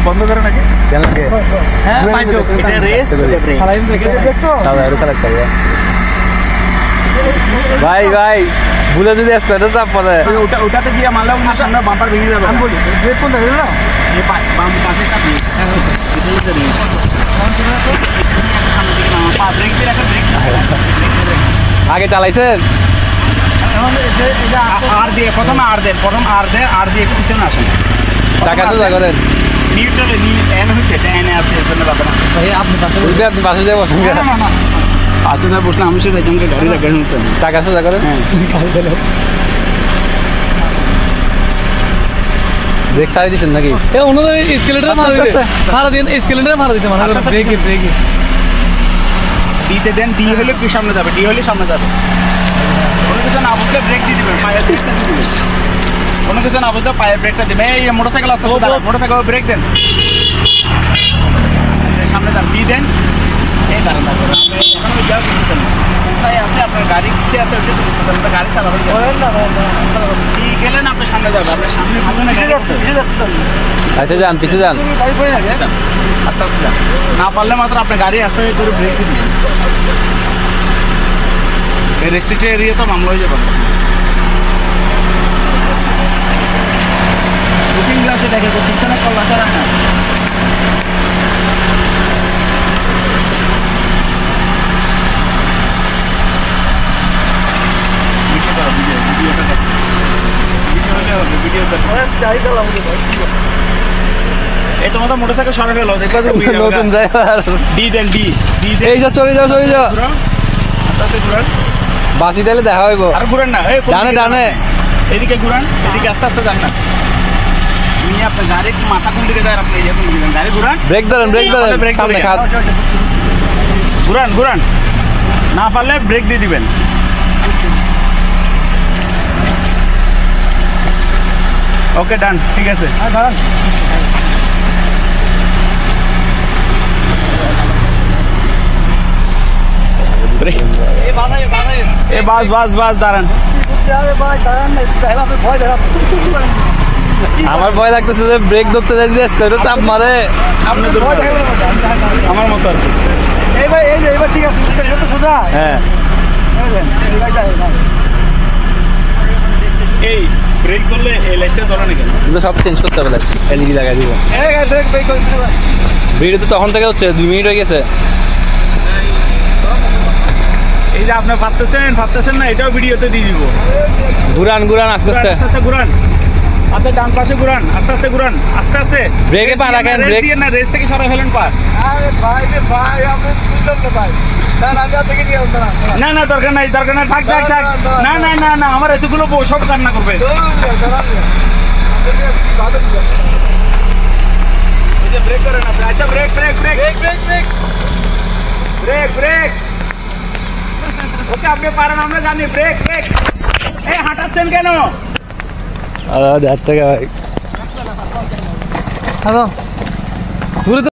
বন্ধ করে নাকি কেন কে হ্যাঁ পাইছো এটা রেস ফালাইন থেকে দেখতো দাদা এর কালেক্ট করবে ভাই ভাই ভুলে যদি স্কোয়ারে চাপ পড়ে ওটাতে গিয়ে মারলে ওনার সামনে বাম্পার ভেঙে যাবে আমি বলি ব্রেক কোনটা দিল না এই বাম পাশেটা দিয়ে এটা ইজ দ্য রেস পা ব্রেক দিয়ে রাখা ব্রেক আগে চালাইছেন আর দিয়ে প্রথম আর দিয়ে একটু পিছনে আসেন টাকা তো করেন নিউট্রালে এন হচ্ছে এটা এনে আছে এর জন্য যাবে না আপনি পাশে যাই বসেন না পাশে না বসলে আমি সেটা এখানকে গাড়ি লাগাই হচ্ছে টাকা সোজা করেন ব্রেক সারি দিচ্ছেন নাকি অন্যদের স্কেলেটার মারা দিন স্কেলেটার মারা দিতে মানে ব্রেকে ডিতে দেন ডি হলে কি সামনে যাবে ডি হলে সামনে যাবে কোনো কিছু না বুঝলে ব্রেক দিয়ে দিবেন পায়ের ব্রেকটা দিয়ে দিবেন কোনো কিছু না বুঝলে পায়ের ব্রেকটা দিবেন এই মোটরসাইকেল আছে মোটরসাইকেল ব্রেক দেন সামনে যান ডি দেন এই দাঁড়ান এখন ওই যাও কিছু না কোথায় আছে আপনার গাড়ি কিসে আছে ওইটা তো বুঝতে পারবেন গাড়ি চালাবেন ডি গেলেন আপনি সামনে যাবেন আপনার সামনে পিছিয়ে যাচ্ছে আচ্ছা যান পিছিয়ে যান আস্তে আস্তে যান না পারলে মাত্র আপনার গাড়ি আস্তে করে ব্রেক দিয়ে দিবেন এই রেস্ট্রিক্টেড এরিয়া তো মামলা হয়ে যাবে বুকিং গ্লাসে দেখে তো পিছনে কল আসা রাখ না এই তোমাদের মোটরসাইকেল সরে গেল দেখবা নতুন ড্রাইভার ডি দেন ডি এই যা চলে যাও বাসি দিলে দেখা হইব আর ঘুরেন না এই ডানে এদিকে ঘুরান এদিকে আস্তে আস্তে যান না তুমি আপনার গাড়ির মাথা কোন দিকে যায় আপনি এই কোন দিকে গাড়ি ঘুরান ব্রেক ধরেন সামনে খাত ঘুরান না পারলে ব্রেক দিয়ে দিবেন ওকে ডান ঠিক আছে বাস দাঁড়ান আমার ভয় লাগতেছে যে ব্রেক ধরতে যাই চাপ মারে আমার মতো আর ঠিক আছে সোজা হ্যাঁ এই ব্রেক করলে এই লাইটটা ধরে না কেন কিন্তু সব চেঞ্জ করতে হবে এলইডি লাগাই দিব ভিডিও তো তখন থেকে হচ্ছে 2 মিনিট হয়ে গেছে এই যে আপনি ভাবতেছেন না এটাও ভিডিওতে দিয়ে দিব ঘুরান আস্তে আস্তে ঘুরান আস্তে ডান পাশে ঘুরান আস্তে ঘুরান আস্তে ব্রেকে পা রাখেন ব্রেক দিয়ে না রেস থেকে সরাই ফেলেন পা আরে ভাই আপনি বুঝলেন না ভাই না দরকার নাই থাক না আমার এতগুলো সব কান্না করবে ব্রেক করেন আপনি আচ্ছা ব্রেক ওকে আপনি পারেন আমরা জানি ব্রেক এই হাঁটাচ্ছেন কেন যাচ্ছে ভাই